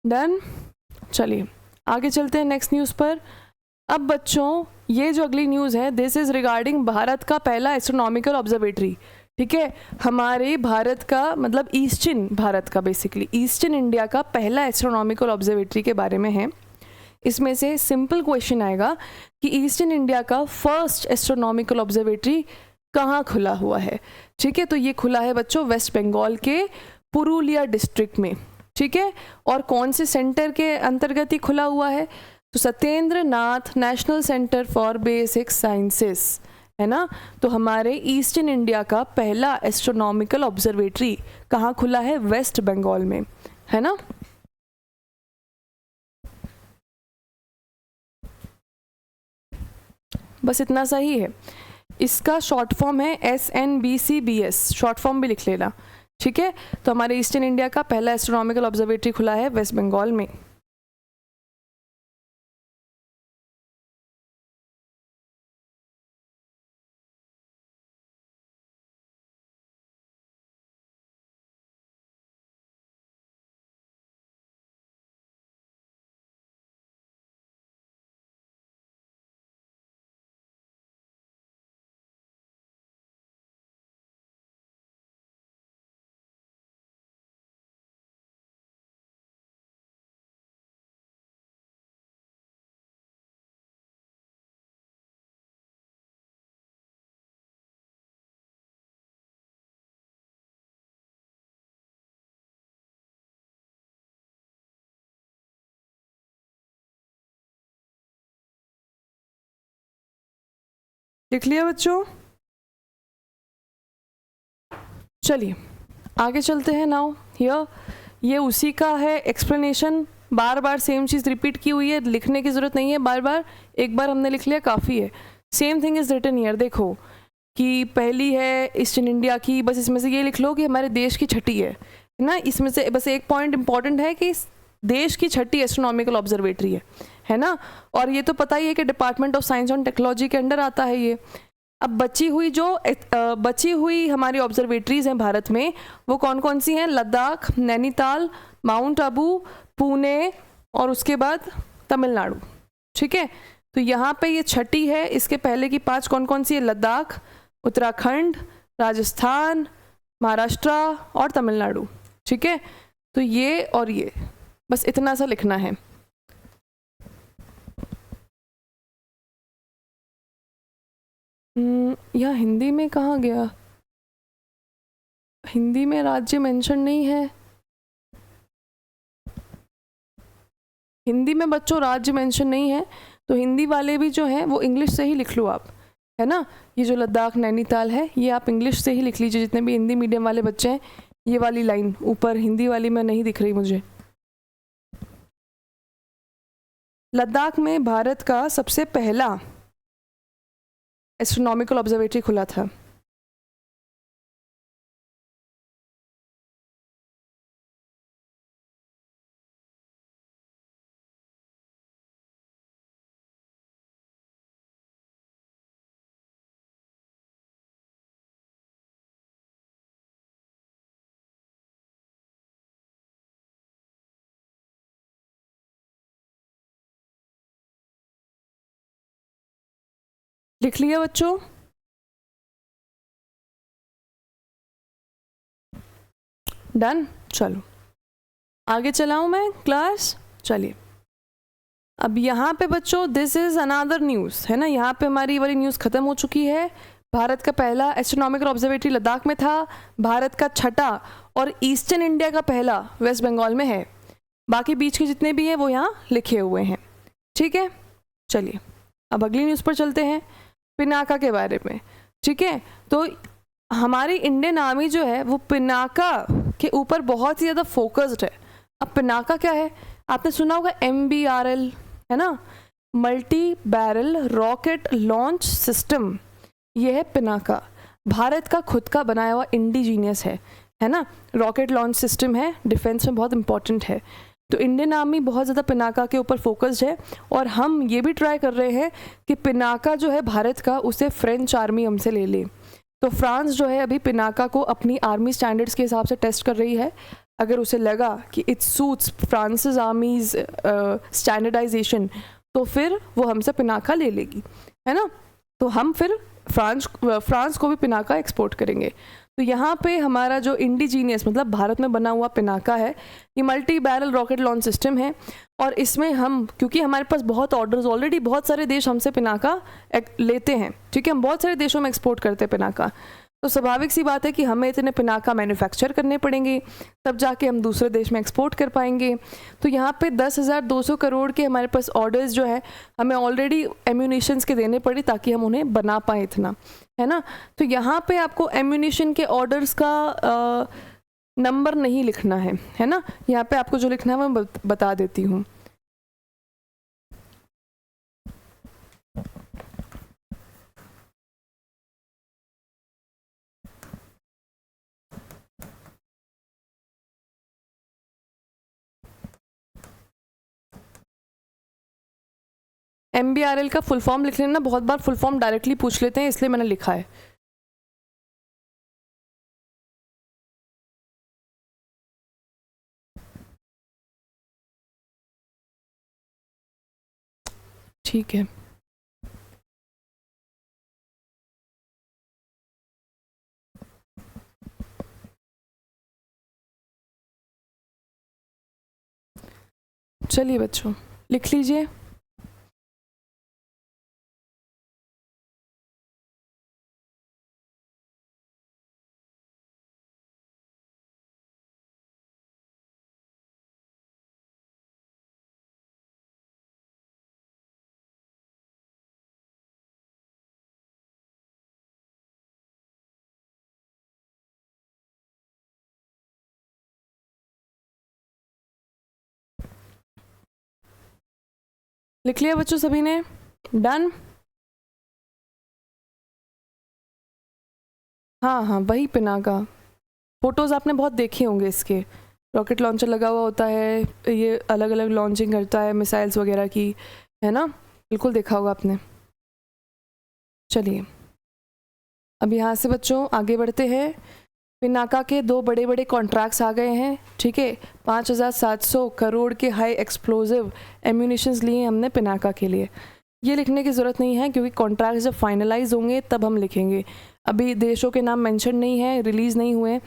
Done. चलिए आगे चलते हैं नेक्स्ट न्यूज़ पर। अब बच्चों ये जो अगली न्यूज़ है, दिस इज़ रिगार्डिंग भारत का पहला एस्ट्रोनॉमिकल ऑब्जर्वेटरी, ठीक है। हमारे भारत का मतलब ईस्टर्न भारत का, बेसिकली ईस्टर्न इंडिया का पहला एस्ट्रोनॉमिकल ऑब्जर्वेटरी के बारे में है। इसमें से सिंपल क्वेश्चन आएगा कि ईस्टर्न इंडिया का फर्स्ट एस्ट्रोनॉमिकल ऑब्जर्वेटरी कहाँ खुला हुआ है, ठीक है। तो ये खुला है बच्चों वेस्ट बंगाल के पुरुलिया डिस्ट्रिक्ट में, ठीक है। और कौन से सेंटर के अंतर्गत ही खुला हुआ है, तो Satyendra Nath National Centre for Basic Sciences, है ना। तो हमारे ईस्टर्न इंडिया का पहला एस्ट्रोनॉमिकल ऑब्जर्वेटरी कहाँ खुला है, वेस्ट बंगाल में, है ना। बस इतना सा ही है। इसका शॉर्ट फॉर्म है SNBCBS, शॉर्ट फॉर्म भी लिख लेना, ठीक है। तो हमारे ईस्टर्न इंडिया का पहला एस्ट्रोनॉमिकल ऑब्जर्वेटरी खुला है वेस्ट बंगाल में। लिख लिया बच्चों। चलिए आगे चलते हैं। नाउ हियर ये उसी का है एक्सप्लेनेशन, बार बार सेम चीज़ रिपीट की हुई है, लिखने की ज़रूरत नहीं है बार बार, एक बार हमने लिख लिया काफ़ी है। Same thing is written here. देखो कि पहली है ईस्टर्न इंडिया की, बस इसमें से ये लिख लो कि हमारे देश की छठी है ना। इसमें से बस एक पॉइंट इंपॉर्टेंट है कि देश की छठी एस्ट्रोनॉमिकल ऑब्जर्वेटरी है ना। और ये तो पता ही है कि department of science and technology के अंडर आता है ये। अब बची हुई हमारी ऑब्जर्वेटरीज हैं भारत में, वो कौन कौन सी हैं? लद्दाख, नैनीताल, माउंट आबू, पुणे और उसके बाद तमिलनाडु। ठीक है, तो यहाँ पे ये छठी है। इसके पहले की 5 कौन कौन सी है? लद्दाख, उत्तराखंड, राजस्थान, महाराष्ट्र और तमिलनाडु। ठीक है, तो ये और ये बस इतना सा लिखना है। यह हिंदी में कहाँ गया? हिंदी में राज्य मेंशन नहीं है। हिंदी में बच्चों राज्य मेंशन नहीं है, तो हिंदी वाले भी जो हैं वो इंग्लिश से ही लिख लो आप, है ना। ये जो लद्दाख नैनीताल है ये आप इंग्लिश से ही लिख लीजिए, जितने भी हिंदी मीडियम वाले बच्चे हैं। ये वाली लाइन ऊपर हिंदी वाली में नहीं दिख रही मुझे। लद्दाख में भारत का सबसे पहला एस्ट्रोनॉमिकल ऑब्जर्वेटरी खुला था। लिख लिया बच्चों? डन। चलो आगे चलाऊं मैं क्लास। चलिए अब यहाँ पे बच्चों दिस इज अनदर न्यूज़, है ना। यहाँ पे हमारी वाली न्यूज़ ख़त्म हो चुकी है। भारत का पहला एस्ट्रोनॉमिकल ऑब्जर्वेटरी लद्दाख में था, भारत का छठा और ईस्टर्न इंडिया का पहला वेस्ट बंगाल में है। बाकी बीच के जितने भी हैं वो यहाँ लिखे हुए हैं। ठीक है, चलिए अब अगली न्यूज़ पर चलते हैं, पिनाका के बारे में। ठीक है, तो हमारी इंडियन आर्मी जो है वो पिनाका के ऊपर बहुत ही ज़्यादा फोकस्ड है। अब पिनाका क्या है? आपने सुना होगा MBRL, है ना, multi barrel rocket launch system. ये है पिनाका, भारत का खुद का बनाया हुआ इंडिजीनियस है ना, रॉकेट लॉन्च सिस्टम है, डिफेंस में बहुत इंपॉर्टेंट है। तो इंडियन आर्मी बहुत ज़्यादा पिनाका के ऊपर फोकस्ड है, और हम ये भी ट्राई कर रहे हैं कि पिनाका जो है भारत का, उसे फ्रेंच आर्मी हमसे ले ले। तो फ्रांस जो है अभी पिनाका को अपनी आर्मी स्टैंडर्ड्स के हिसाब से टेस्ट कर रही है। अगर उसे लगा कि it suits France's armies standardisation, तो फिर वो हमसे पिनाका ले लेगी, है ना। तो हम फिर फ्रांस को भी पिनाका एक्सपोर्ट करेंगे। तो यहाँ पे हमारा जो इंडिजीनियस मतलब भारत में बना हुआ पिनाका है, ये multi barrel rocket launch system है। और इसमें हम, क्योंकि हमारे पास बहुत ऑर्डर्स ऑलरेडी, बहुत सारे देश हमसे पिनाका लेते हैं, ठीक है, हम बहुत सारे देशों में एक्सपोर्ट करते हैं पिनाका। तो स्वाभाविक सी बात है कि हमें इतने पिनाका मैन्युफैक्चर करने पड़ेंगे, तब जाके हम दूसरे देश में एक्सपोर्ट कर पाएंगे। तो यहाँ पे 10,200 करोड़ के हमारे पास ऑर्डर्स जो है हमें ऑलरेडी एम्यूनिशंस के देने पड़े, ताकि हम उन्हें बना पाएँ इतना, है ना। तो यहाँ पे आपको एम्यूनिशन के ऑर्डर्स का नंबर नहीं लिखना है ना। यहाँ पे आपको जो लिखना है मैं बता देती हूँ। MBRL का फुल फॉर्म लिख लेना, बहुत बार फुल फॉर्म डायरेक्टली पूछ लेते हैं, इसलिए मैंने लिखा है। ठीक है, चलिए बच्चों लिख लीजिए। लिख लिया बच्चों सभी ने? डन। हाँ हाँ वही पिनाका, फोटोज़ आपने बहुत देखे होंगे इसके, रॉकेट लॉन्चर लगा हुआ होता है, ये अलग अलग लॉन्चिंग करता है मिसाइल्स वगैरह की, है ना, बिल्कुल देखा होगा आपने। चलिए अब यहाँ से बच्चों आगे बढ़ते हैं। पिनाका के 2 बड़े बड़े कॉन्ट्रैक्ट्स आ गए हैं, ठीक है। 5,700 करोड़ के हाई एक्सप्लोजिव एम्यूनिशंस लिए हमने पिनाका के लिए। ये लिखने की ज़रूरत नहीं है क्योंकि कॉन्ट्रैक्ट जब फाइनलाइज होंगे तब हम लिखेंगे। अभी देशों के नाम मेंशन नहीं है, रिलीज़ नहीं हुए,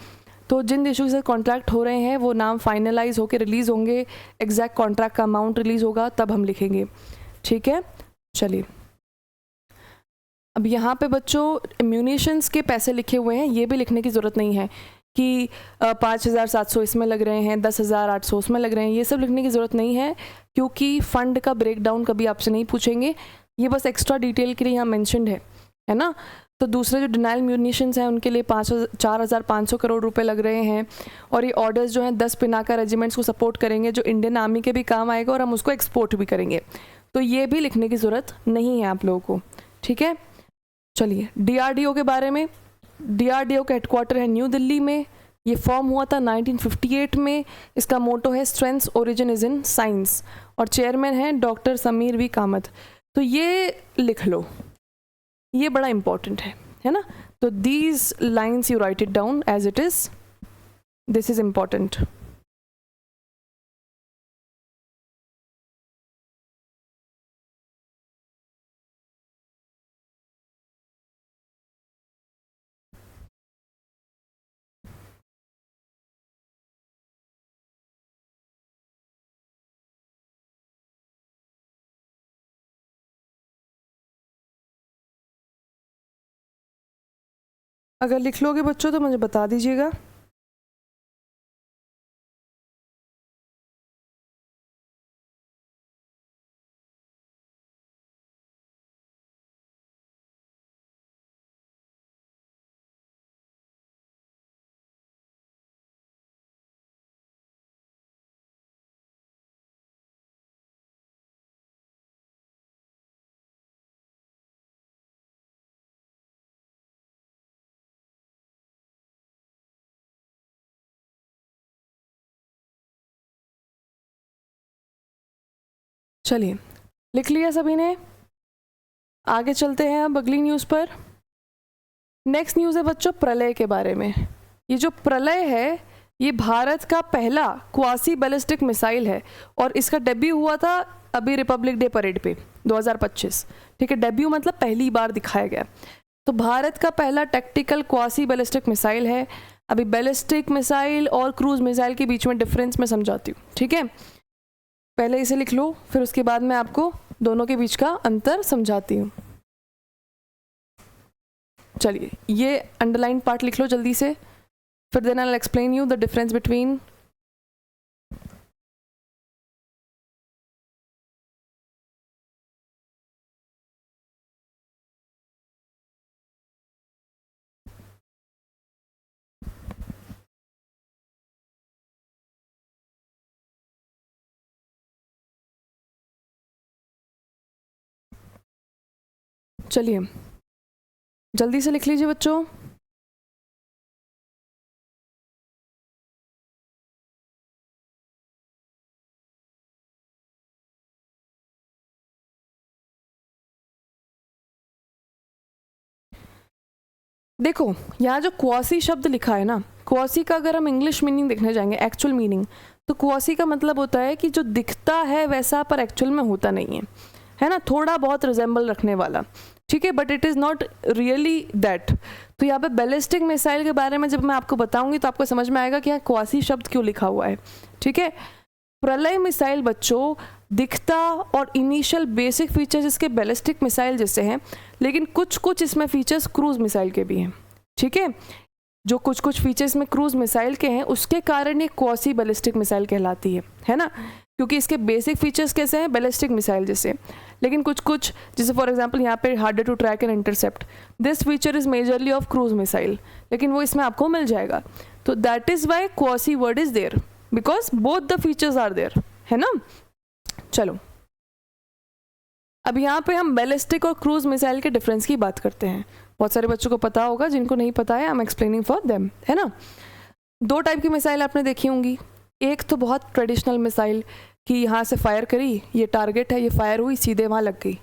तो जिन देशों के साथ कॉन्ट्रैक्ट हो रहे हैं वो नाम फाइनलाइज होकर रिलीज़ होंगे, एग्जैक्ट कॉन्ट्रैक्ट का अमाउंट रिलीज़ होगा तब हम लिखेंगे, ठीक है। चलिए अब यहाँ पे बच्चों म्यूनिशंस के पैसे लिखे हुए हैं, ये भी लिखने की ज़रूरत नहीं है कि 5,700 इसमें लग रहे हैं, 10,800 उसमें लग रहे हैं, ये सब लिखने की ज़रूरत नहीं है क्योंकि फ़ंड का ब्रेकडाउन कभी आपसे नहीं पूछेंगे, ये बस एक्स्ट्रा डिटेल के लिए यहाँ मैंशनड है ना। तो दूसरे जो डिनाइल म्यूनिशंस हैं उनके लिए 4,500 करोड़ रुपए लग रहे हैं, और ये ऑर्डर्स जो हैं 10 पिनाका रेजिमेंट्स को सपोर्ट करेंगे जो इंडियन आर्मी के भी काम आएगा और हम उसको एक्सपोर्ट भी करेंगे, तो ये भी लिखने की ज़रूरत नहीं है आप लोगों को, ठीक है। चलिए DRDO के बारे में, DRDO का हेडक्वार्टर है न्यू दिल्ली में, ये फॉर्म हुआ था 1958 में, इसका मोटो है strengths origin is in science, और चेयरमैन है डॉक्टर समीर वी कामत। तो ये लिख लो, ये बड़ा इंपॉर्टेंट है ना। तो these lines you write it down as it is, this is important. अगर लिख लोगे बच्चों तो मुझे बता दीजिएगा। चलिए लिख लिया सभी ने, आगे चलते हैं अब अगली न्यूज़ पर। नेक्स्ट न्यूज़ है बच्चों प्रलय के बारे में। ये जो प्रलय है ये भारत का पहला क्वासी बैलिस्टिक मिसाइल है और इसका डेब्यू हुआ था अभी रिपब्लिक डे परेड पे 2025, ठीक है। डेब्यू मतलब पहली बार दिखाया गया। तो भारत का पहला टैक्टिकल क्वासी बैलिस्टिक मिसाइल है। अभी बैलिस्टिक मिसाइल और क्रूज मिसाइल के बीच में डिफरेंस मैं समझाती हूँ, ठीक है। पहले इसे लिख लो, फिर उसके बाद मैं आपको दोनों के बीच का अंतर समझाती हूँ। चलिए ये अंडरलाइन पार्ट लिख लो जल्दी से, फिर then I will explain you the difference between. चलिए जल्दी से लिख लीजिए बच्चों। देखो यहाँ जो क्वासी शब्द लिखा है ना, क्वासी का अगर हम इंग्लिश मीनिंग देखने जाएंगे, एक्चुअल मीनिंग, तो क्वासी का मतलब होता है कि जो दिखता है वैसा पर एक्चुअल में होता नहीं है ना, थोड़ा बहुत रिजेंबल रखने वाला, ठीक है, but it is not really that. तो यहाँ पे बैलिस्टिक मिसाइल के बारे में जब मैं आपको बताऊंगी तो आपको समझ में आएगा कि यहाँ क्वासी शब्द क्यों लिखा हुआ है, ठीक है। प्रलय मिसाइल बच्चों दिखता और इनिशियल बेसिक फीचर्स इसके बैलिस्टिक मिसाइल जैसे हैं, लेकिन कुछ कुछ इसमें फीचर्स क्रूज मिसाइल के भी हैं, ठीक है। जो कुछ कुछ फीचर्स में क्रूज मिसाइल के हैं उसके कारण ये क्वासी बैलिस्टिक मिसाइल कहलाती है ना, क्योंकि इसके बेसिक फीचर्स कैसे हैं बैलिस्टिक मिसाइल जैसे, लेकिन कुछ कुछ जैसे फॉर एग्जांपल यहाँ पे harder to track and intercept, this feature is majorly of cruise missile, लेकिन वो इसमें आपको मिल जाएगा। तो that is why quasi word is there because both the features are there, है ना। चलो अब यहाँ पे हम बैलिस्टिक और क्रूज मिसाइल के डिफरेंस की बात करते हैं। बहुत सारे बच्चों को पता होगा, जिनको नहीं पता है I am explaining for them, है ना। 2 टाइप की मिसाइल आपने देखी होंगी। एक तो बहुत ट्रेडिशनल मिसाइल कि यहाँ से फायर करी, ये टारगेट है, ये फायर हुई, सीधे वहाँ लग गई,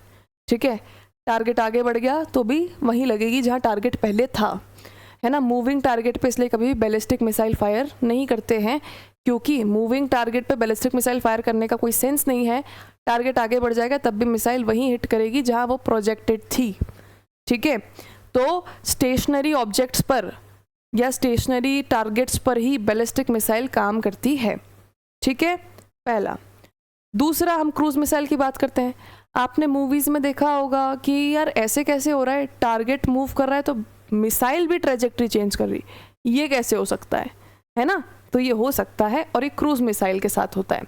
ठीक है। टारगेट आगे बढ़ गया तो भी वहीं लगेगी जहाँ टारगेट पहले था, है ना। मूविंग टारगेट पे इसलिए कभी भी बैलिस्टिक मिसाइल फायर नहीं करते हैं, क्योंकि मूविंग टारगेट पे बैलिस्टिक मिसाइल फायर करने का कोई सेंस नहीं है। टारगेट आगे बढ़ जाएगा तब भी मिसाइल वहीं हिट करेगी जहाँ वो प्रोजेक्टेड थी, ठीक है। तो स्टेशनरी ऑब्जेक्ट्स पर या स्टेशनरी टारगेट्स पर ही बैलिस्टिक मिसाइल काम करती है, ठीक है, पहला। दूसरा, हम क्रूज मिसाइल की बात करते हैं। आपने मूवीज़ में देखा होगा कि यार ऐसे कैसे हो रहा है, टारगेट मूव कर रहा है तो मिसाइल भी ट्रेजेक्ट्री चेंज कर रही, ये कैसे हो सकता है ना। तो ये हो सकता है और एक क्रूज मिसाइल के साथ होता है।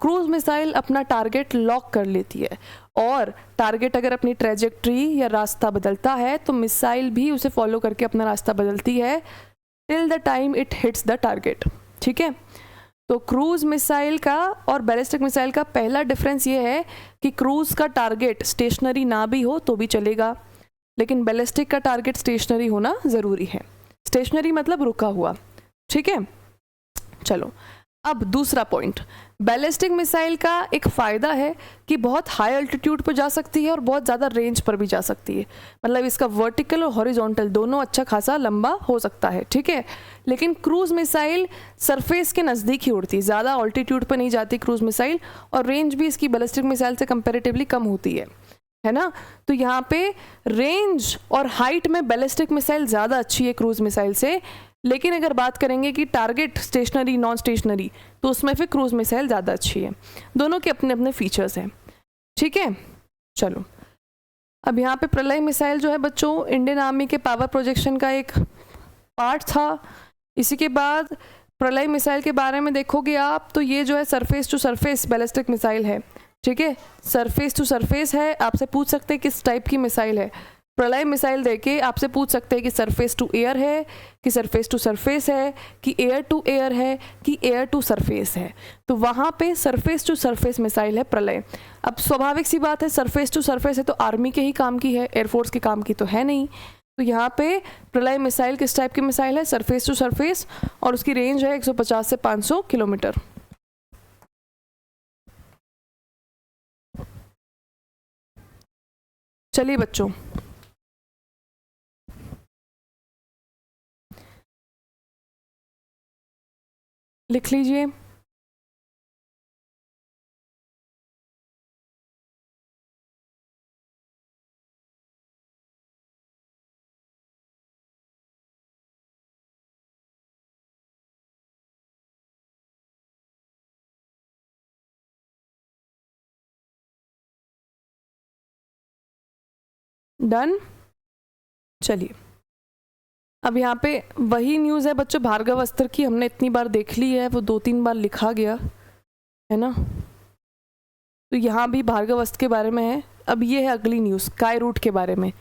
क्रूज मिसाइल अपना टारगेट लॉक कर लेती है, और टारगेट अगर अपनी ट्रेजेक्ट्री या रास्ता बदलता है तो मिसाइल भी उसे फॉलो करके अपना रास्ता बदलती है till the time it hits the target, ठीक है। तो क्रूज मिसाइल का और बैलिस्टिक मिसाइल का पहला डिफरेंस ये है कि क्रूज का टारगेट स्टेशनरी ना भी हो तो भी चलेगा, लेकिन बैलिस्टिक का टारगेट स्टेशनरी होना ज़रूरी है। स्टेशनरी मतलब रुका हुआ, ठीक है। चलो, अब दूसरा पॉइंट, बैलिस्टिक मिसाइल का एक फ़ायदा है कि बहुत हाई अल्टीट्यूड पर जा सकती है और बहुत ज़्यादा रेंज पर भी जा सकती है। मतलब इसका वर्टिकल और हॉरिजॉन्टल दोनों अच्छा खासा लंबा हो सकता है, ठीक है। लेकिन क्रूज मिसाइल सरफेस के नज़दीक ही उड़ती है, ज़्यादा अल्टीट्यूड पर नहीं जाती क्रूज मिसाइल, और रेंज भी इसकी बैलिस्टिक मिसाइल से कंपेरेटिवली कम होती है ना। तो यहाँ पे रेंज और हाइट में बैलिस्टिक मिसाइल ज़्यादा अच्छी है क्रूज मिसाइल से। लेकिन अगर बात करेंगे कि टारगेट स्टेशनरी नॉन स्टेशनरी, तो उसमें फिर क्रूज मिसाइल ज़्यादा अच्छी है। दोनों के अपने अपने फीचर्स हैं, ठीक है। चलो, अब यहाँ पे प्रलय मिसाइल जो है बच्चों, इंडियन आर्मी के पावर प्रोजेक्शन का एक पार्ट था। इसी के बाद प्रलय मिसाइल के बारे में देखोगे आप तो ये जो है surface to surface ballistic missile है, ठीक है। सरफेस टू सरफेस है, आपसे पूछ सकते हैं किस टाइप की मिसाइल है। प्रलय मिसाइल देके आपसे पूछ सकते हैं कि सरफेस टू एयर है, कि सरफेस टू सरफेस है, कि एयर टू एयर है, कि एयर टू सरफेस है। तो वहाँ पे सरफेस टू सरफेस मिसाइल है प्रलय। अब स्वाभाविक सी बात है, सरफेस टू सरफेस है तो आर्मी के ही काम की है, एयरफोर्स के काम की तो है नहीं। तो यहाँ पे प्रलय मिसाइल किस टाइप की मिसाइल है, सरफेस टू सरफेस, और उसकी रेंज है 150 से 500 किलोमीटर। चलिए बच्चों, लिख लीजिए। डन। चलिए, अब यहाँ पे वही न्यूज़ है बच्चों भार्गव अस्त्र की, हमने इतनी बार देख ली है, वो 2-3 बार लिखा गया है ना। तो यहाँ भी भार्गव अस्त्र के बारे में है। अब ये है अगली न्यूज़ स्काई रूट के बारे में।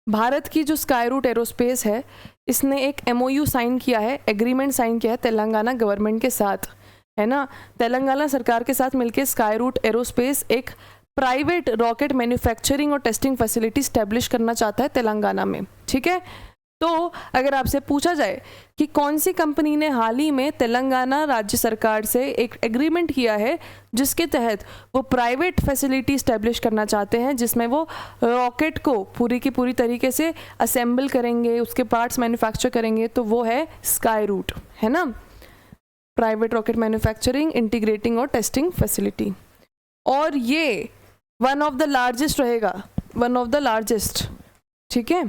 भारत की जो स्काई रूट एरोस्पेस है, इसने एक MOU साइन किया है, एग्रीमेंट साइन किया है तेलंगाना गवर्नमेंट के साथ, है ना। तेलंगाना सरकार के साथ मिलकर स्काई रूट एरोस्पेस एक प्राइवेट रॉकेट मैन्युफैक्चरिंग और टेस्टिंग फैसिलिटी स्टैब्लिश करना चाहता है तेलंगाना में, ठीक है। तो अगर आपसे पूछा जाए कि कौन सी कंपनी ने हाल ही में तेलंगाना राज्य सरकार से एक एग्रीमेंट किया है जिसके तहत वो प्राइवेट फैसिलिटी स्टैब्लिश करना चाहते हैं, जिसमें वो रॉकेट को पूरी की पूरी तरीके से असेंबल करेंगे, उसके पार्ट्स मैन्युफैक्चर करेंगे, तो वो है स्काई रूट, है ना। प्राइवेट रॉकेट मैन्युफैक्चरिंग, इंटीग्रेटिंग और टेस्टिंग फैसिलिटी। और ये वन ऑफ द लार्जेस्ट रहेगा, वन ऑफ द लार्जेस्ट, ठीक है।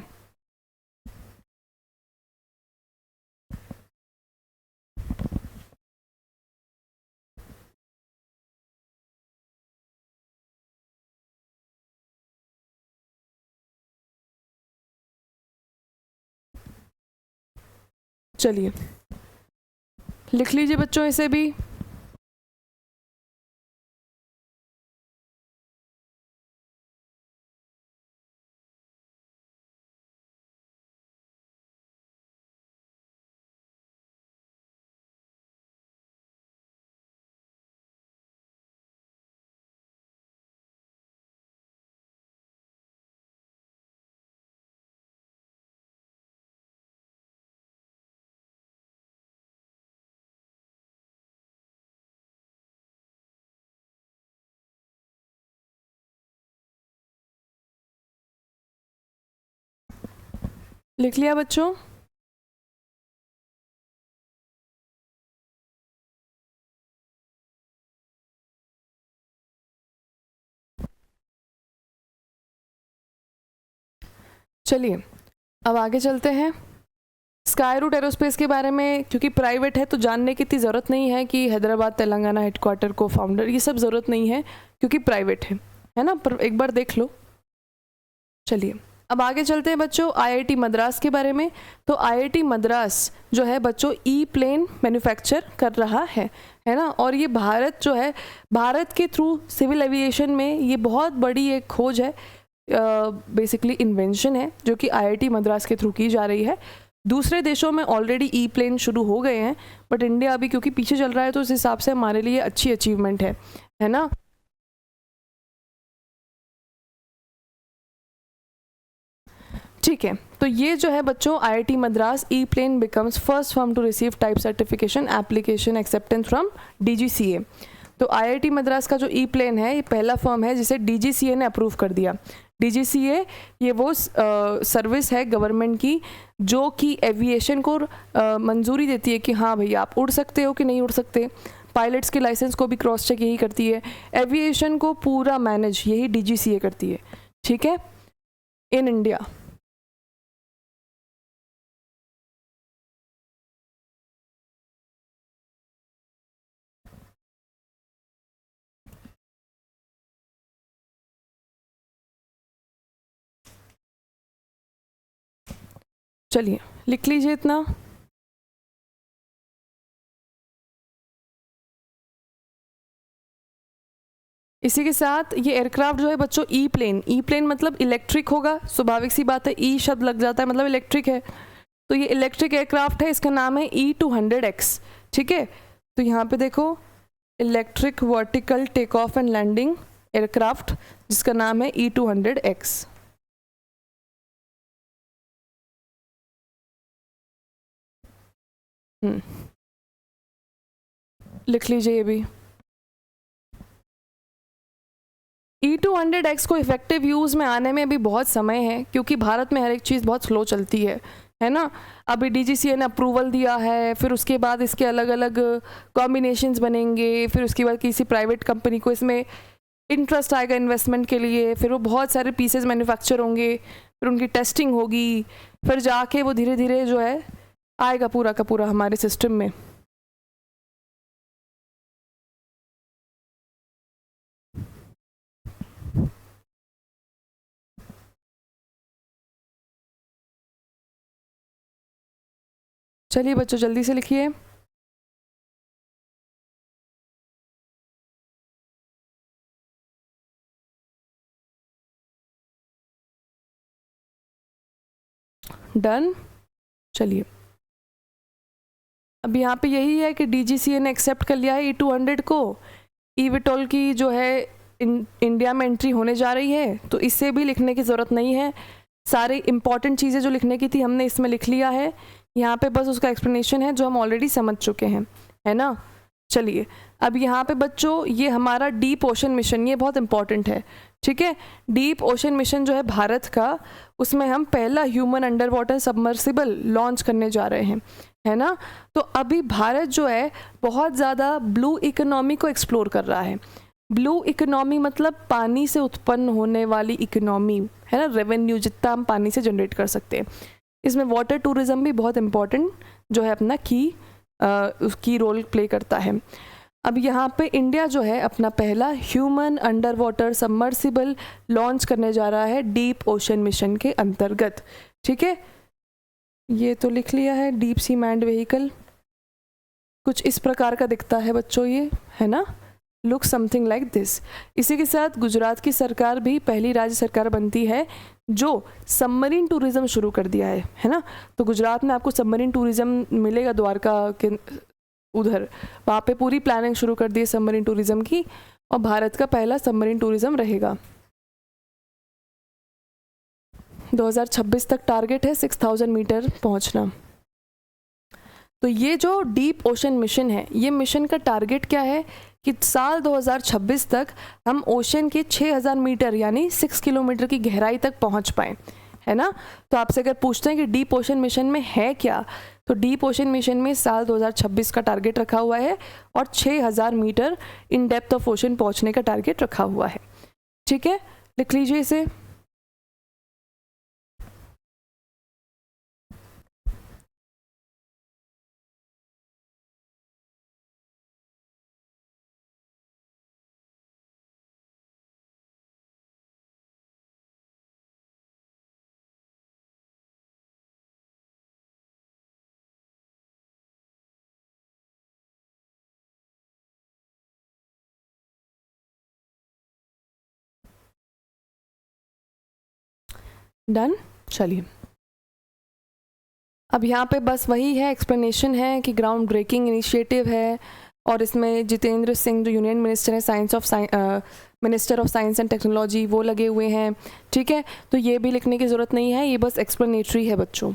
चलिए, लिख लीजिए बच्चों इसे भी। लिख लिया बच्चों? चलिए अब आगे चलते हैं। स्काई रूट एरोस्पेस के बारे में, क्योंकि प्राइवेट है तो जानने की इतनी ज़रूरत नहीं है कि हैदराबाद तेलंगाना हेडक्वार्टर को फाउंडर, ये सब ज़रूरत नहीं है क्योंकि प्राइवेट है ना, पर एक बार देख लो। चलिए अब आगे चलते हैं बच्चों आईआईटी मद्रास के बारे में। तो आईआईटी मद्रास जो है बच्चों ई प्लेन मैन्युफैक्चर कर रहा है ना, और ये भारत जो है, भारत के थ्रू सिविल एविएशन में ये बहुत बड़ी एक खोज है, बेसिकली इन्वेंशन है जो कि आईआईटी मद्रास के थ्रू की जा रही है। दूसरे देशों में ऑलरेडी ई प्लेन शुरू हो गए हैं, बट इंडिया अभी क्योंकि पीछे चल रहा है तो उस हिसाब से हमारे लिए अच्छी अचीवमेंट है ना। ठीक है, तो ये जो है बच्चों IIT Madras e plane becomes first firm to receive type certification application acceptance from DGCA. तो आईआईटी मद्रास का जो ई प्लेन है ये पहला फर्म है जिसे डीजीसीए ने अप्रूव कर दिया। डीजीसीए ये वो सर्विस है गवर्नमेंट की जो कि एविएशन को मंजूरी देती है कि हाँ भैया आप उड़ सकते हो कि नहीं उड़ सकते। पायलट्स के लाइसेंस को भी क्रॉस चेक यही करती है, एविएशन को पूरा मैनेज यही डीजीसीए करती है, ठीक है, इन इंडिया। चलिए लिख लीजिए इतना। इसी के साथ ये एयरक्राफ्ट जो है बच्चों ई प्लेन मतलब इलेक्ट्रिक होगा, स्वाभाविक सी बात है, ई शब्द लग जाता है मतलब इलेक्ट्रिक है, तो ये इलेक्ट्रिक एयरक्राफ्ट है, इसका नाम है E200X, ठीक है। तो यहाँ पे देखो electric vertical take off and landing aircraft जिसका नाम है E200X। लिख लीजिए ये भी। E200X को इफेक्टिव यूज़ में आने में अभी बहुत समय है क्योंकि भारत में हर एक चीज़ बहुत स्लो चलती है ना। अभी डीजीसीए ने अप्रूवल दिया है, फिर उसके बाद इसके अलग अलग कॉम्बिनेशंस बनेंगे, फिर उसके बाद किसी प्राइवेट कंपनी को इसमें इंटरेस्ट आएगा इन्वेस्टमेंट के लिए, फिर वो बहुत सारे पीसेस मैन्युफैक्चर होंगे, फिर उनकी टेस्टिंग होगी, फिर जाके वो धीरे धीरे जो है आएगा पूरा का पूरा हमारे सिस्टम में। चलिए बच्चों जल्दी से लिखिए। डन। चलिए अब यहाँ पे यही है कि डीजीसीए ने एक्सेप्ट कर लिया है E200 को। ईविटोल की जो है इंडिया में एंट्री होने जा रही है, तो इससे भी लिखने की ज़रूरत नहीं है, सारे इंपॉर्टेंट चीज़ें जो लिखने की थी हमने इसमें लिख लिया है। यहाँ पे बस उसका एक्सप्लेनेशन है जो हम ऑलरेडी समझ चुके हैं, है ना। चलिए अब यहाँ पे बच्चों ये हमारा डीप ओशन मिशन, ये बहुत इंपॉर्टेंट है, ठीक है। डीप ओशन मिशन जो है भारत का, उसमें हम पहला human under water submersible launch करने जा रहे हैं, है ना। तो अभी भारत जो है बहुत ज़्यादा ब्लू इकोनॉमी को एक्सप्लोर कर रहा है। ब्लू इकोनॉमी मतलब पानी से उत्पन्न होने वाली इकोनॉमी, है ना, रेवेन्यू जितना हम पानी से जनरेट कर सकते हैं। इसमें वाटर टूरिज्म भी बहुत इम्पॉर्टेंट जो है अपना की रोल प्ले करता है। अब यहाँ पे इंडिया जो है अपना पहला human under water submersible launch करने जा रहा है डीप ओशन मिशन के अंतर्गत, ठीक है। ये तो लिख लिया है, डीप सी मैन्ड व्हीकल कुछ इस प्रकार का दिखता है बच्चों, ये है ना, लुक समथिंग लाइक दिस। इसी के साथ गुजरात की सरकार भी पहली राज्य सरकार बनती है जो सबमरीन टूरिज्म शुरू कर दिया है ना। तो गुजरात में आपको सबमरीन टूरिज्म मिलेगा, द्वारका के उधर, वहाँ पे पूरी प्लानिंग शुरू कर दी है सबमरीन टूरिज्म की, और भारत का पहला सबमरीन टूरिज्म रहेगा। 2026 तक टारगेट है 6000 मीटर पहुँचना। तो ये जो डीप ओशन मिशन है, ये मिशन का टारगेट क्या है कि साल 2026 तक हम ओशन के 6000 मीटर यानी 6 किलोमीटर की गहराई तक पहुंच पाएँ, है ना। तो आपसे अगर पूछते हैं कि डीप ओशन मिशन में है क्या, तो डीप ओशन मिशन में साल 2026 का टारगेट रखा हुआ है और 6000 metre in depth of ocean पहुंचने का टारगेट रखा हुआ है। ठीक है, लिख लीजिए इसे। डन। चलिए, अब यहाँ पे बस वही है, एक्सप्लेनेशन है कि ग्राउंड ब्रेकिंग इनिशिएटिव है और इसमें जितेंद्र सिंह जो यूनियन मिनिस्टर है minister of science and technology, वो लगे हुए हैं। ठीक है, तो ये भी लिखने की ज़रूरत नहीं है, ये बस एक्सप्लेनेटरी है बच्चों।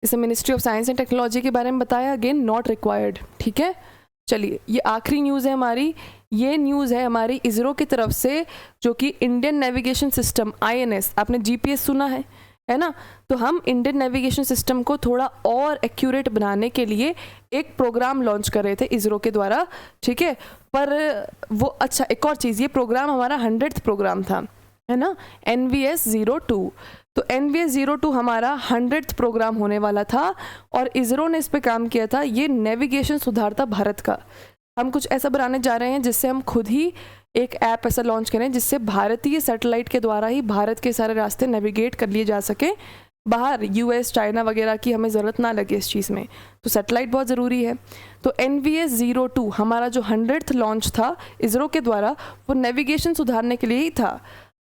इसे ministry of science and technology के बारे में बताया, अगेन नॉट रिक्वायर्ड। ठीक है, चलिए ये आखिरी न्यूज़ है हमारी। ये न्यूज़ है हमारी इसरो की तरफ से, जो कि इंडियन नेविगेशन सिस्टम INS, आपने GPS सुना है ना। तो हम इंडियन नेविगेशन सिस्टम को थोड़ा और एक्यूरेट बनाने के लिए एक प्रोग्राम लॉन्च कर रहे थे इसरो के द्वारा। ठीक है, पर वो अच्छा एक और चीज़, ये प्रोग्राम हमारा 100th प्रोग्राम था, है ना, NVS 02। तो NVS 02 हमारा 100th प्रोग्राम होने वाला था और इसरो ने इस पे काम किया था। ये नेविगेशन सुधारता भारत का, हम कुछ ऐसा बनाने जा रहे हैं जिससे हम खुद ही एक ऐप ऐसा लॉन्च करें जिससे भारतीय सैटेलाइट के द्वारा ही भारत के सारे रास्ते नेविगेट कर लिए जा सके, बाहर US चाइना वगैरह की हमें ज़रूरत ना लगे इस चीज़ में। तो सैटेलाइट बहुत ज़रूरी है। तो NVS 02 हमारा जो 100th लॉन्च था इसरो के द्वारा, वो नेविगेशन सुधारने के लिए ही था,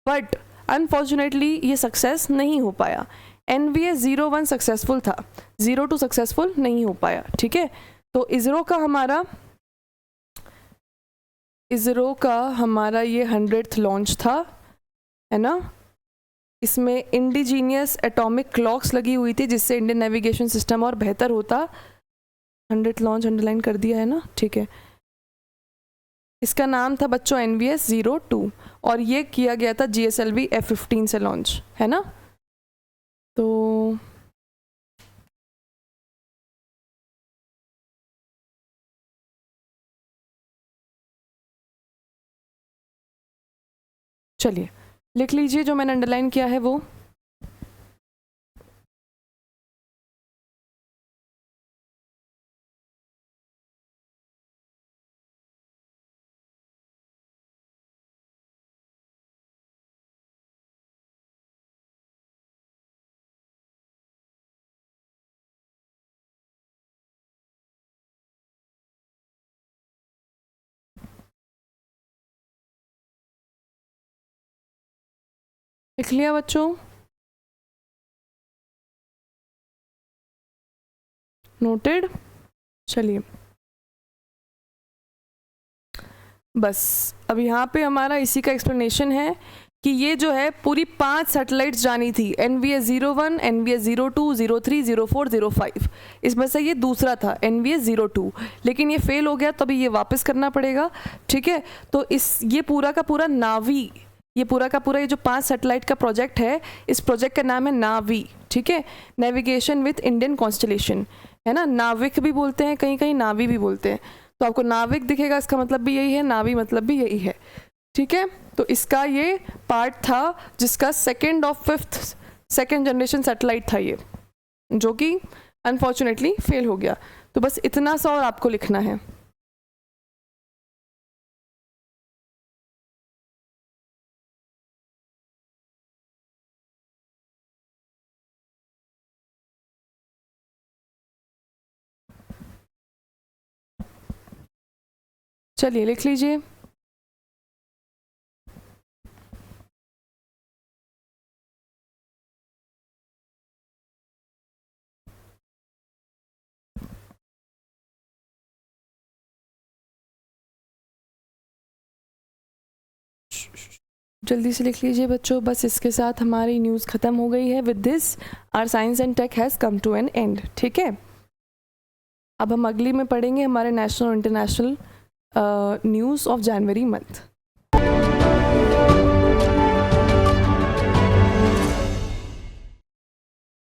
बट अनफॉर्चुनेटली ये सक्सेस नहीं हो पाया। NVS 01 सक्सेसफुल था, 02 सक्सेसफुल नहीं हो पाया। ठीक है, तो इसरो का हमारा ये 100th लॉन्च था, है ना। इसमें इंडिजीनियस एटॉमिक क्लॉक्स लगी हुई थी जिससे इंडियन नेविगेशन सिस्टम और बेहतर होता। 100th लॉन्च अंडरलाइन कर दिया है ना, ठीक है। इसका नाम था बच्चों NVS 02 और ये किया गया था GSLV F-15 से लॉन्च, है ना। तो चलिए लिख लीजिए जो मैंने अंडरलाइन किया है वो। लिख लिया बच्चों, नोटेड। चलिए बस अब यहाँ पे हमारा इसी का एक्सप्लेनेशन है कि ये जो है पूरी 5 सैटेलाइट्स जानी थी, NVS 01, NVS 02, 03, 04, 05। इसमें से ये दूसरा था NVS 02, लेकिन ये फेल हो गया, तो अभी ये वापस करना पड़ेगा। ठीक है, तो ये पूरा का पूरा नावी, ये पूरा का पूरा ये जो 5 सैटेलाइट का प्रोजेक्ट है, इस प्रोजेक्ट का नाम है नावी। ठीक है, नेविगेशन विथ इंडियन कॉन्स्टलेशन, है ना। नाविक भी बोलते हैं, कहीं कहीं नावी भी बोलते हैं। तो आपको नाविक दिखेगा, इसका मतलब भी यही है, नावी मतलब भी यही है। ठीक है, तो इसका ये पार्ट था जिसका सेकेंड जनरेशन सैटेलाइट था ये, जो कि अनफॉर्चुनेटली फेल हो गया। तो बस इतना सा और आपको लिखना है। चलिए लिख लीजिए। जल्दी से लिख लीजिए बच्चों। बस इसके साथ हमारी न्यूज़ ख़त्म हो गई है। With this our science and tech has come to an end. ठीक है, अब हम अगली में पढ़ेंगे हमारे नेशनल और international news of January month.